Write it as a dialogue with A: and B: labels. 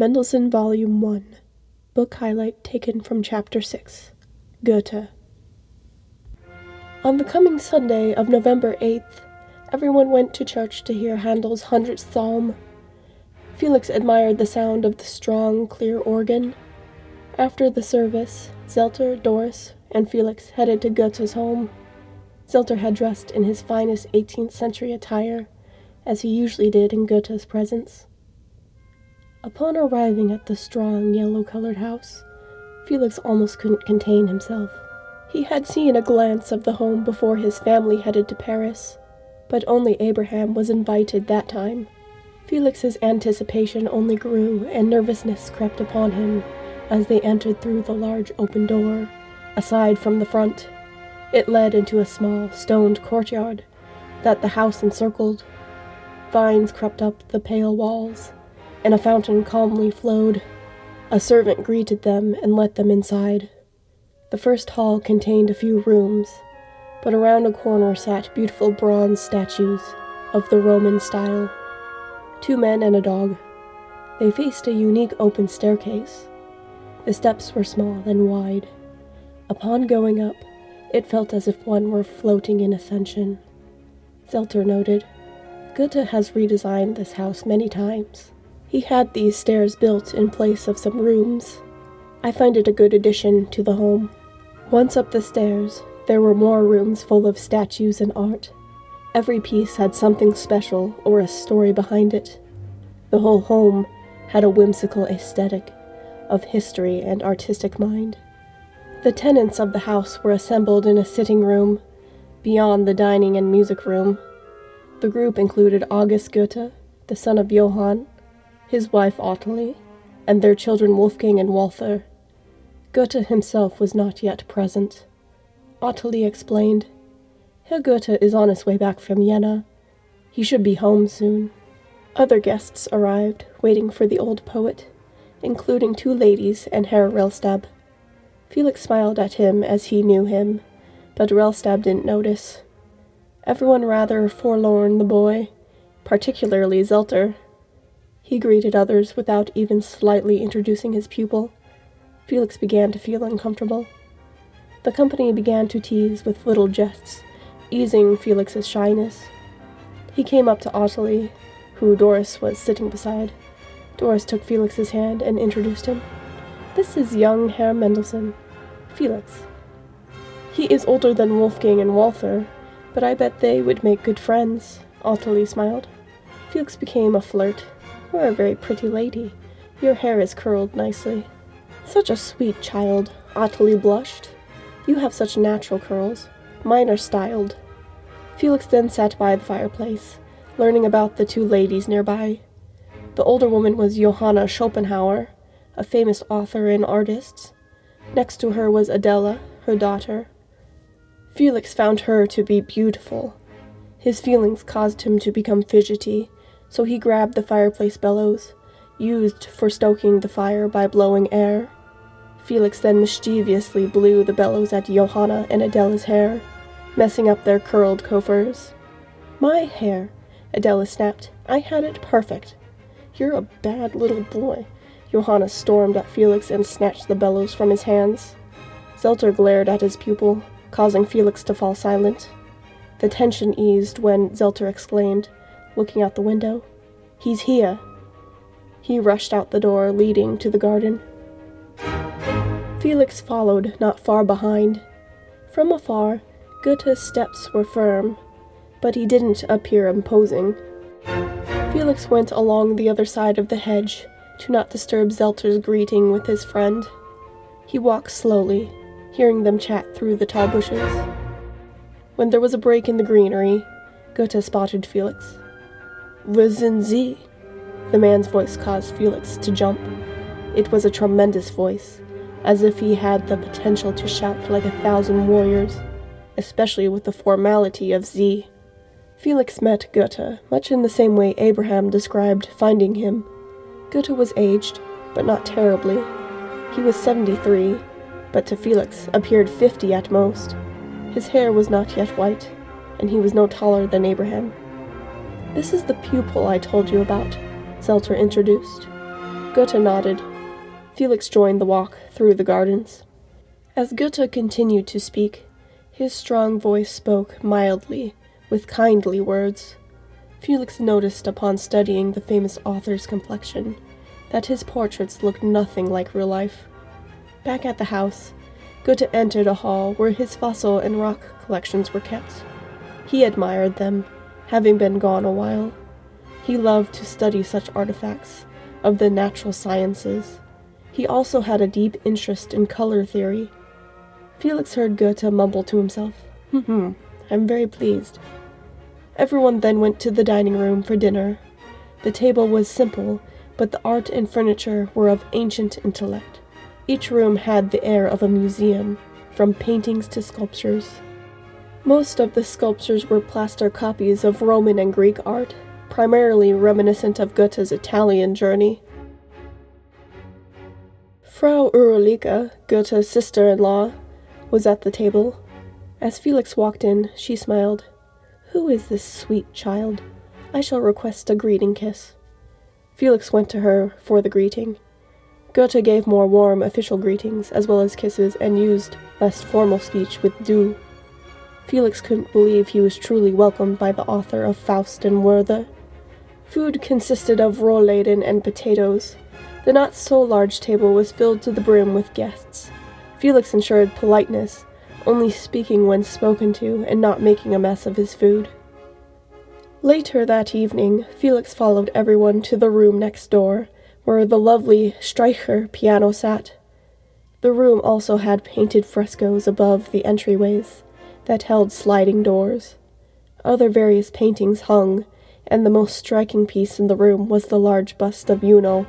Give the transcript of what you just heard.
A: Mendelssohn Volume I, book highlight taken from Chapter 6, Goethe. On the coming Sunday of November 8th, everyone went to church to hear Handel's 100th Psalm. Felix admired the sound of the strong, clear organ. After the service, Zelter, Doris, and Felix headed to Goethe's home. Zelter had dressed in his finest 18th century attire, as he usually did in Goethe's presence. Upon arriving at the strong, yellow-colored house, Felix almost couldn't contain himself. He had seen a glance of the home before his family headed to Paris, but only Abraham was invited that time. Felix's anticipation only grew, and nervousness crept upon him as they entered through the large open door, aside from the front. It led into a small, stoned courtyard that the house encircled. Vines crept up the pale walls, and a fountain calmly flowed. A servant greeted them and let them inside. The first hall contained a few rooms, but around a corner sat beautiful bronze statues of the Roman style. 2 men and a dog. They faced a unique open staircase. The steps were small and wide. Upon going up, it felt as if one were floating in ascension. Zelter noted, Goethe has redesigned this house many times. He had these stairs built in place of some rooms. I find it a good addition to the home. Once up the stairs, there were more rooms full of statues and art. Every piece had something special or a story behind it. The whole home had a whimsical aesthetic of history and artistic mind. The tenants of the house were assembled in a sitting room beyond the dining and music room. The group included August Goethe, the son of Johann, his wife Ottilie, and their children Wolfgang and Walther. Goethe himself was not yet present. Ottilie explained, Herr Goethe is on his way back from Vienna. He should be home soon. Other guests arrived, waiting for the old poet, including 2 ladies and Herr Rellstab. Felix smiled at him as he knew him, but Rellstab didn't notice. Everyone rather forlorn the boy, particularly Zelter. He greeted others without even slightly introducing his pupil. Felix began to feel uncomfortable. The company began to tease with little jests, easing Felix's shyness. He came up to Ottilie, who Doris was sitting beside. Doris took Felix's hand and introduced him. This is young Herr Mendelssohn, Felix. He is older than Wolfgang and Walther, but I bet they would make good friends, Ottilie smiled. Felix became a flirt. You're a very pretty lady. Your hair is curled nicely. Such a sweet child, Ottilie blushed. You have such natural curls. Mine are styled. Felix then sat by the fireplace, learning about the 2 ladies nearby. The older woman was Johanna Schopenhauer, a famous author and artist. Next to her was Adela, her daughter. Felix found her to be beautiful. His feelings caused him to become fidgety, so he grabbed the fireplace bellows, used for stoking the fire by blowing air. Felix then mischievously blew the bellows at Johanna and Adela's hair, messing up their curled coiffures. My hair, Adela snapped. I had it perfect. You're a bad little boy. Johanna stormed at Felix and snatched the bellows from his hands. Zelter glared at his pupil, causing Felix to fall silent. The tension eased when Zelter exclaimed, looking out the window, He's here. He rushed out the door leading to the garden. Felix followed not far behind. From afar, Goethe's steps were firm, but he didn't appear imposing. Felix went along the other side of the hedge to not disturb Zelter's greeting with his friend. He walked slowly, hearing them chat through the tall bushes. When there was a break in the greenery, Goethe spotted Felix. Wo sind Sie? The man's voice caused Felix to jump. It was a tremendous voice, as if he had the potential to shout like 1,000 warriors, especially with the formality of Sie. Felix met Goethe, much in the same way Abraham described finding him. Goethe was aged, but not terribly. He was 73, but to Felix appeared 50 at most. His hair was not yet white, and he was no taller than Abraham. This is the pupil I told you about, Zelter introduced. Goethe nodded. Felix joined the walk through the gardens. As Goethe continued to speak, his strong voice spoke mildly, with kindly words. Felix noticed upon studying the famous author's complexion that his portraits looked nothing like real life. Back at the house, Goethe entered a hall where his fossil and rock collections were kept. He admired them, having been gone a while. He loved to study such artifacts of the natural sciences. He also had a deep interest in color theory. Felix heard Goethe mumble to himself, I'm very pleased." Everyone then went to the dining room for dinner. The table was simple, but the art and furniture were of ancient intellect. Each room had the air of a museum, from paintings to sculptures. Most of the sculptures were plaster copies of Roman and Greek art, primarily reminiscent of Goethe's Italian journey. Frau Ulrike, Goethe's sister-in-law, was at the table. As Felix walked in, she smiled. "Who is this sweet child? I shall request a greeting kiss." Felix went to her for the greeting. Goethe gave more warm official greetings, as well as kisses, and used less formal speech with "du." Felix couldn't believe he was truly welcomed by the author of Faust and Werther. Food consisted of rollläden and potatoes. The not-so-large table was filled to the brim with guests. Felix ensured politeness, only speaking when spoken to and not making a mess of his food. Later that evening, Felix followed everyone to the room next door, where the lovely Streicher piano sat. The room also had painted frescoes above the entryways that held sliding doors. Other various paintings hung, and the most striking piece in the room was the large bust of Juno,